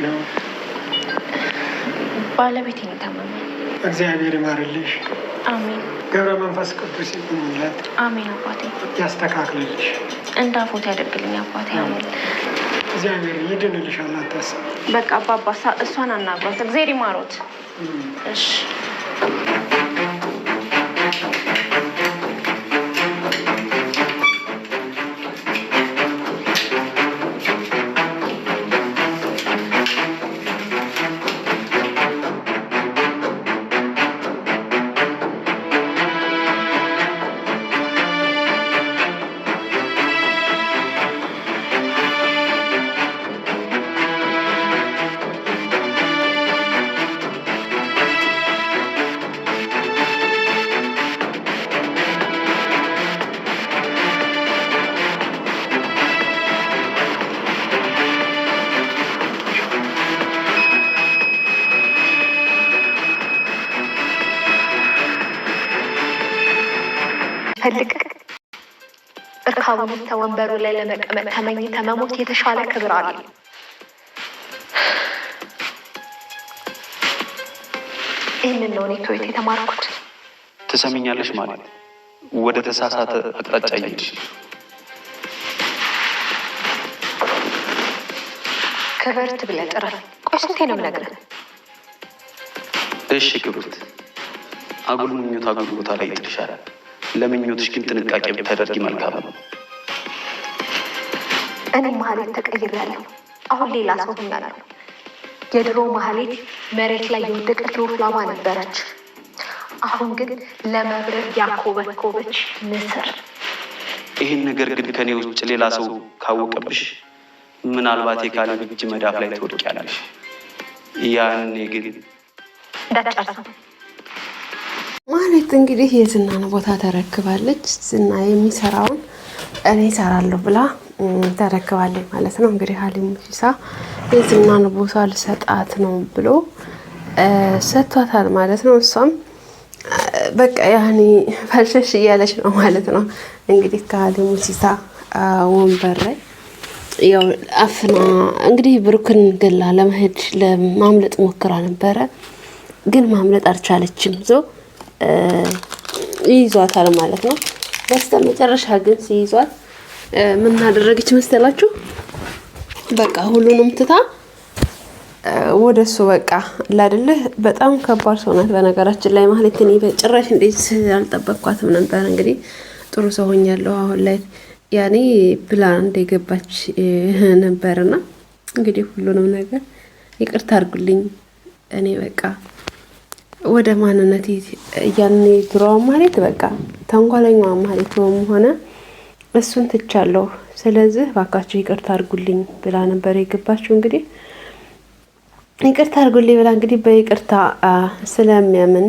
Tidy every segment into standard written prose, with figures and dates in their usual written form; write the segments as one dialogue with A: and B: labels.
A: ነው?
B: ባለቤቴ ነው ታመመ።
A: እግዚአብሔር ይማርልሽ።
B: አሜን።
A: ገብረ መንፈስ ቅዱስ ይሁንለት።
B: አሜን። አባቴ
A: ያስተካክልልሽ፣
B: እንዳፎት ያደርግልኝ አባቴ። አሜን።
A: እግዚአብሔር ይድንልሻል፣ አታስቢ።
B: በቃ አባባ እሷን አናግሯት፣ እግዚአብሔር ይማሮት። እሺ ፈልግ እርካቡን ተወንበሩ ላይ ለመቀመጥ ተመኝተ መሞት የተሻለ ክብር አለ። ይህንን ነው እኔ ከቤት የተማርኩት።
C: ትሰሚኛለሽ ማለት ወደ ተሳሳተ አቅጣጫ እየሄድሽ
B: ክብርት ብለህ ጥራኝ። ቆይ ስንቴ ነው የምነግርህ?
C: እሺ ክብርት፣ አጉል ምኞት አጉል ቦታ ላይ ይጥልሻል። ለምኞትሽ ግን ጥንቃቄ ብታደርጊ መልካም ነው።
B: እኔ ማህሌት ተቀይሬያለሁ። አሁን ሌላ ሰው ሆኛለሁ። የድሮ ማህሌት መሬት ላይ የወደቀች ወፍላማ ነበረች። አሁን ግን ለመብረር ያኮበኮበች ንስር።
C: ይህን ነገር ግን ከኔ ውጭ ሌላ ሰው ካወቀብሽ ምናልባት የካሌብ እጅ መዳፍ ላይ ትወድቂያለሽ። ያኔ ግን
B: እንዳትጨርሰው።
D: ማህሌት እንግዲህ የዝናን ቦታ ተረክባለች። ዝና የሚሰራውን እኔ እሰራለሁ ብላ ተረክባለች ማለት ነው። እንግዲህ ሀሊሙ ሲሳ የዝናን ቦታ ልሰጣት ነው ብሎ ሰጥቷታል ማለት ነው። እሷም በቃ ያኔ ፈልሸሽ እያለች ነው ማለት ነው። እንግዲህ ከሀሊሙ ሲሳ ወንበር ላይ ያው አፍና እንግዲህ ብሩክን ገላ ለመሄድ ለማምለጥ ሞክራ ነበረ፣ ግን ማምለጥ አልቻለችም። ይዟታል ማለት ነው። በስተመጨረሻ ግን ሲይዟት ምን አደረገች መሰላችሁ? በቃ ሁሉንም ትታ ወደሱ በቃ አይደለ። በጣም ከባድ ሰው ናት በነገራችን ላይ ማህሌት። እኔ በጭራሽ እንደዚህ አልጠበቅኳትም ነበር። እንግዲህ ጥሩ ሰው ሆኛለሁ አሁን ላይ ያኔ ብላ እንደገባች ነበርና እንግዲህ ሁሉንም ነገር ይቅርታ አድርጉልኝ እኔ በቃ ወደ ማንነቴ ያኔ ድሮዋ ማህሌት በቃ ተንኮለኛዋ ማህሌት ሆነ እሱን ትቻለሁ። ስለዚህ ባካችሁ ይቅርታ አድርጉልኝ ብላ ነበር የገባችው። እንግዲህ ይቅርታ አድርጉልኝ ብላ እንግዲህ በይቅርታ ስለሚያምን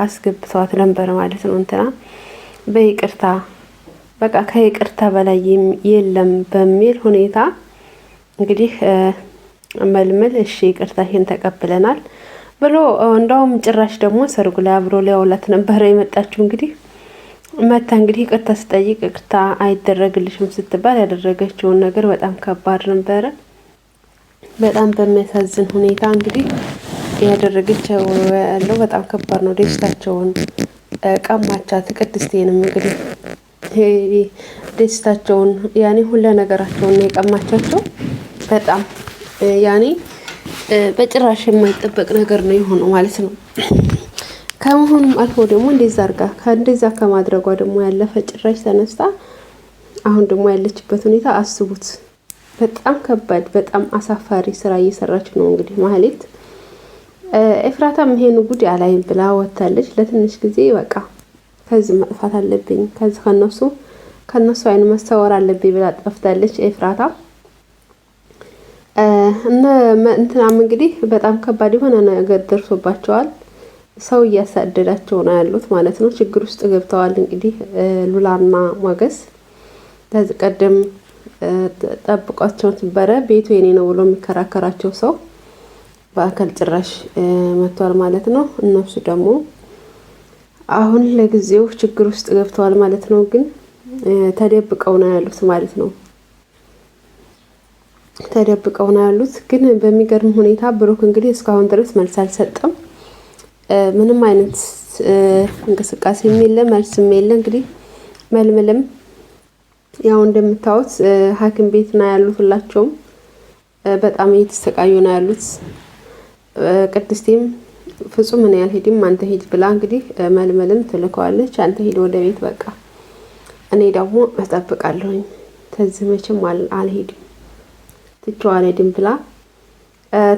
D: አስገብቷት ነበር ማለት ነው። እንትና በይቅርታ በቃ ከይቅርታ በላይ የለም በሚል ሁኔታ እንግዲህ መልመል እሺ ይቅርታሽን ተቀብለናል ብሎ እንደውም ጭራሽ ደግሞ ሰርጉ ላይ አብሮ ሊያውላት ነበር የመጣችው። እንግዲህ መታ እንግዲህ ይቅርታ ስጠይቅ ይቅርታ አይደረግልሽም ስትባል ያደረገችውን ነገር በጣም ከባድ ነበረ። በጣም በሚያሳዝን ሁኔታ እንግዲህ ያደረገችው ያለው በጣም ከባድ ነው። ደስታቸውን ቀማቻት። ቅድስቴንም እንግዲህ ደስታቸውን ያኔ ሁሉ ነገራቸውን ነው የቀማቻቸው። በጣም ያኔ በጭራሽ የማይጠበቅ ነገር ነው የሆነው ማለት ነው። ከመሆኑም አልፎ ደግሞ እንደዛ ከማድረጓ ደግሞ ያለፈ ጭራሽ ተነስታ አሁን ደግሞ ያለችበት ሁኔታ አስቡት። በጣም ከባድ በጣም አሳፋሪ ስራ እየሰራች ነው እንግዲህ ማህሌት። ኤፍራታም ይሄን ጉድ አላይም ብላ ወጣለች። ለትንሽ ጊዜ በቃ ከዚህ መጥፋት አለብኝ ከነሱ አይን መሰወር አለብኝ ብላ ጠፍታለች ኤፍራታ። እንትናም እንግዲህ በጣም ከባድ የሆነ ነገር ደርሶባቸዋል። ሰው እያሳደዳቸው ነው ያሉት ማለት ነው። ችግር ውስጥ ገብተዋል። እንግዲህ ሉላና ሞገስ ከዚህ ቀደም ጠብቋቸው ነበረ። ቤቱ የኔ ነው ብሎ የሚከራከራቸው ሰው በአካል ጭራሽ መጥቷል ማለት ነው። እነሱ ደግሞ አሁን ለጊዜው ችግር ውስጥ ገብተዋል ማለት ነው። ግን ተደብቀው ነው ያሉት ማለት ነው። ተደብቀው ነው ያሉት። ግን በሚገርም ሁኔታ ብሩክ እንግዲህ እስካሁን ድረስ መልስ አልሰጠም። ምንም አይነት እንቅስቃሴ የለ መልስም የለ። እንግዲህ መልምልም ያው እንደምታዩት ሐኪም ቤት ነው ያሉት። ሁላቸውም በጣም እየተሰቃዩ ነው ያሉት። ቅድስቴም ፍጹም እኔ አልሄድም አንተ ሂድ ብላ እንግዲህ መልመልም ትልከዋለች። አንተ ሂድ ወደ ቤት በቃ እኔ ደግሞ እጠብቃለሁኝ ተዚህ መቼም አልሄድም ትቼው አልሄድም ብላ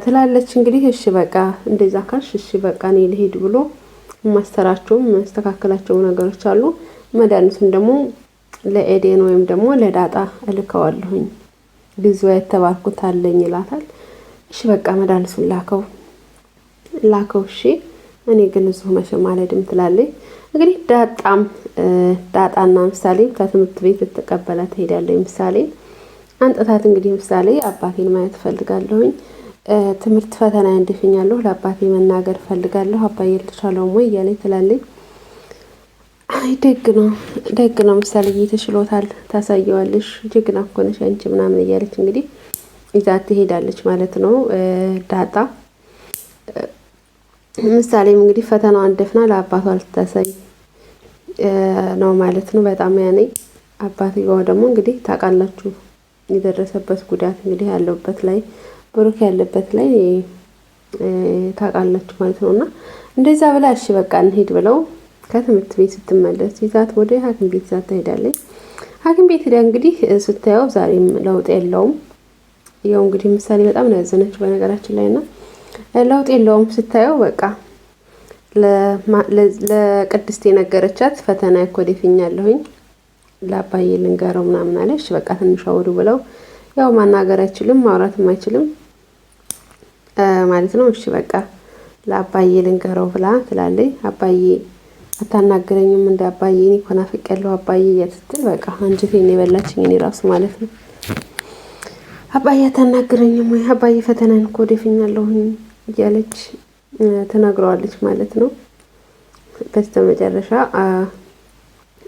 D: ትላለች። እንግዲህ እሺ በቃ እንደዛ ካልሽ እሺ በቃ እኔ ልሄድ ብሎ ማስተራቸውም ማስተካከላቸው ነገሮች አሉ። መድኃኒቱን ደግሞ ለኤዴን ወይም ደግሞ ለዳጣ እልከዋለሁኝ ግዝዋ የተባልኩት አለኝ ይላታል። እሺ በቃ መድኃኒቱን ላከው እሺ እኔ ግን እዚሁ መቼም አልሄድም ትላለች። እንግዲህ ዳጣና ምሳሌ ከትምህርት ቤት ልትቀበላ ትሄዳለች። ምሳሌ አንጥታት እንግዲህ ምሳሌ አባቴን ማየት ፈልጋለሁኝ ትምህርት ፈተና እንድፍኛለሁ ለአባቴ መናገር ፈልጋለሁ አባዬ ልቻለው ወይ እያለች ትላለች። አይ ደግ ነው ምሳሌ እየተሽሎታል ታሳየዋለሽ ጀግና እኮ ነሽ አንቺ ምናምን እያለች እንግዲህ ይዛት ትሄዳለች ማለት ነው ዳጣ። ምሳሌም እንግዲህ ፈተናዋን ደፍና ለአባቷ ልታሳይ ነው ማለት ነው። በጣም ያኔ አባትየው ደግሞ እንግዲህ ታውቃላችሁ የደረሰበት ጉዳት እንግዲህ ያለበት ላይ ብሩክ ያለበት ላይ ታውቃላችሁ ማለት ነውና እንደዛ ብላ እሺ በቃ እንሄድ ብለው ከትምህርት ቤት ስትመለስ ይዛት ወደ ሐኪም ቤት ይዛት ትሄዳለች። ሐኪም ቤት ሄዳ እንግዲህ ስታየው ዛሬም ለውጥ የለውም። ያው እንግዲህ ምሳሌ በጣም ነው ያዘነችው በነገራችን ላይና ለውጥ የለውም ስታየው በቃ ለቅድስት የነገረቻት ፈተና ይኮደፍኛለሁኝ ለአባዬ ልንገረው ምናምን አለች። በቃ ትንሽ አውሩ ብለው ያው ማናገር አይችልም ማውራትም አይችልም ማለት ነው። እሺ በቃ ለአባዬ ልንገረው ብላ ትላለች። አባዬ አታናገረኝም እንደ አባዬ እኔ እኮ ናፍቄያለሁ አባዬ እያትስትል በቃ አንጀቴን የበላችኝ እኔ ራሱ ማለት ነው። አባዬ አታናገረኝም ወይ አባዬ ፈተናን ኮደፍኛለሁኝ እያለች ትነግረዋለች ማለት ነው። በስተመጨረሻ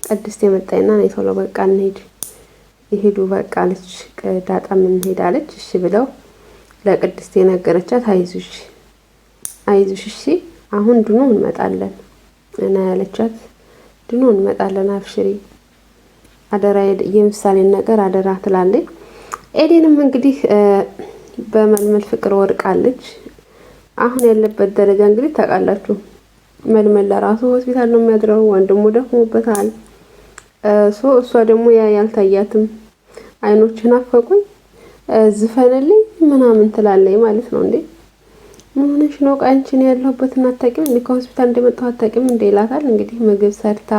D: ቅድስት የመጣይና ነይ ቶሎ በቃ እንሂድ ይሄዱ በቃ አለች። ዳጣ ምን ሄዳለች እሺ ብለው ለቅድስት የነገረቻት አይዞሽ እሺ አሁን ድኖ እንመጣለን እና ያለቻት ድኖ እንመጣለን አብሽሪ አደራ የምሳሌን ነገር አደራ ትላለች። ኤዴንም እንግዲህ በመልመል ፍቅር ወርቃለች። አሁን ያለበት ደረጃ እንግዲህ ታውቃላችሁ መልመል ለራሱ ሆስፒታል ነው የሚያድረው ወንድሙ ደክሞበታል። እሷ ደግሞ ያልታያትም አይኖችን አፈቁኝ ዝፈንልኝ ምናምን ትላለች ማለት ነው። እንዴ ምን ሆነሽ ነው ቃንቺን ያለሁበትን አታውቂም እንዴ ከሆስፒታል እንደመጣሁ አታውቂም እንዴ ይላታል። እንግዲህ ምግብ ሰርታ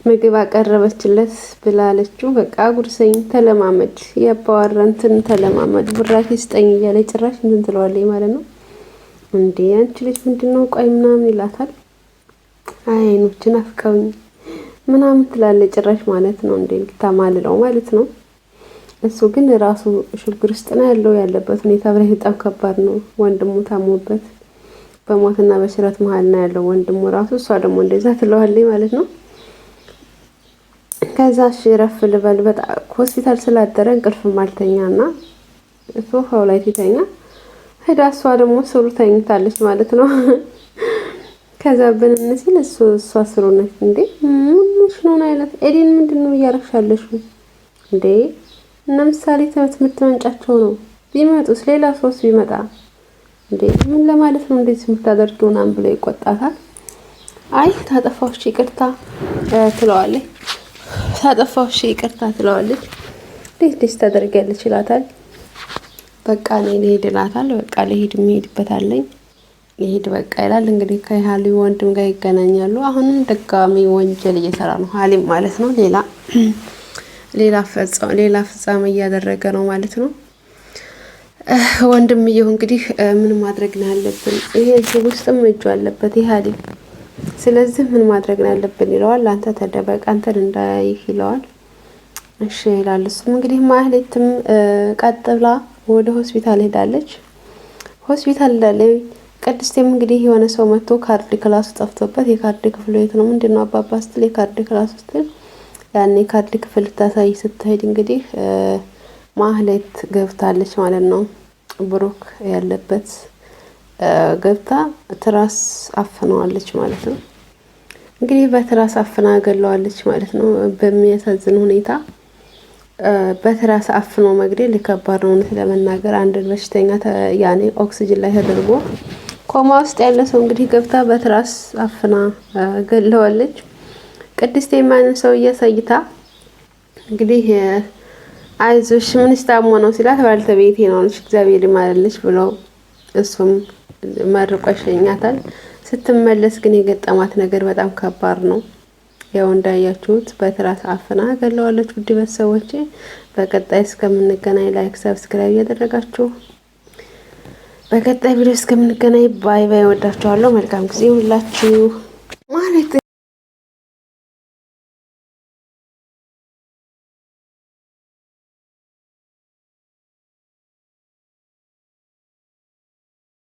D: ምግብ አቀረበችለት ብላለችው። በቃ ጉርሰኝ ተለማመድ ያባዋራንትን ተለማመድ ብራኪ ስጠኝ እያለች ጭራሽ እንትን ትለዋለች ማለት ነው። እንዴ አንቺ ልጅ ምንድነው ቆይ ምናምን ይላታል። አይኖችን አፍቀውኝ ምናምን ትላለች ጭራሽ ማለት ነው። እንዴ ልታማልለው ማለት ነው። እሱ ግን ራሱ ችግር ውስጥ ነው ያለበት ሁኔታ በጣም ከባድ ነው። ወንድሙ ታሞበት በሞትና በሽረት መሃል ነው ያለው ወንድሙ ራሱ። እሷ ደግሞ እንደዛ ትለዋለች ማለት ነው። ከዛ ሽረፍ ልበል በጣም ሆስፒታል ስላደረ እንቅልፍም አልተኛና ሶፋው ላይ ትተኛ ሄዳ እሷ ደግሞ ስሩ ተኝታለች ማለት ነው። ከዛ ብንን ሲል እሷ ስሩ ነች። እንዴ ምንሽ ነው አይነት ኤዴን ምንድነው እያረክሻለሽ እንዴ እና ምሳሌ ትምህርት መንጫቸው ነው ቢመጡስ ሌላ ሶስት ቢመጣ እንዴ ምን ለማለት ነው እንደዚህ የምታደርጊው ምናምን ብሎ ይቆጣታል። አይ ታጠፋሽ ይቅርታ ትለዋለች። ታጠፋሽ ይቅርታ ትለዋለች። እንዴት ታደርጊያለሽ ይላታል። በቃ እኔ ልሄድ ይላታል። በቃ ልሄድ የሚሄድበት አለኝ ልሄድ በቃ ይላል። እንግዲህ ከሃሊ ወንድም ጋር ይገናኛሉ። አሁንም ድጋሚ ወንጀል እየሰራ ነው ሃሊም ማለት ነው። ሌላ ፍጻሜ እያደረገ ነው ማለት ነው። ወንድምየው እንግዲህ ምን ማድረግ ነው ያለብን ይሄ እዚህ ውስጥም እጁ አለበት ይሄ ሃሊ ስለዚህ ምን ማድረግ ነው ያለብን ይለዋል። አንተ ተደበቅ አንተን እንዳያይህ ይለዋል። እሺ ይላል። እሱም እንግዲህ ማህሌትም ቀጥላ ወደ ሆስፒታል ሄዳለች። ቅድስቴም እንግዲህ የሆነ ሰው መጥቶ ካርድ ክላስ ጠፍቶበት የካርድ ክፍሉ የት ነው ምንድነው አባባ ስትል የካርድ ክላስ ውስጥ ያኔ ካርድ ክፍል ታሳይ ስትሄድ እንግዲህ ማህሌት ገብታለች ማለት ነው። ብሩክ ያለበት ገብታ ትራስ አፍነዋለች ማለት ነው። እንግዲህ በትራስ አፍና ገለዋለች ማለት ነው። በሚያሳዝን ሁኔታ በትራስ አፍኖ መግደል ከባድ ነው። እውነት ለመናገር አንድን በሽተኛ ያኔ ኦክሲጅን ላይ ተደርጎ ኮማ ውስጥ ያለ ሰው እንግዲህ ገብታ በትራስ አፍና ገለዋለች። ቅድስት የማንን ሰው እያሳይታ እንግዲህ አይዞሽ ምን ስታሞ ነው ሲላት ባልተቤቴ ነው አለች። እግዚአብሔር ይማርልሽ ብለው እሱም መርቆ ይሸኛታል። ስትመለስ ግን የገጠማት ነገር በጣም ከባድ ነው። ያው እንዳያችሁት በትራስ አፍና ገለዋለች። ውድ ቤተሰቦቼ በቀጣይ እስከምንገናኝ ላይክ፣ ሰብስክራይብ ያደረጋችሁ በቀጣይ ቪዲዮ እስከምንገናኝ ባይ ባይ። ወዳችኋለሁ። መልካም ጊዜ ሁላችሁ ማለት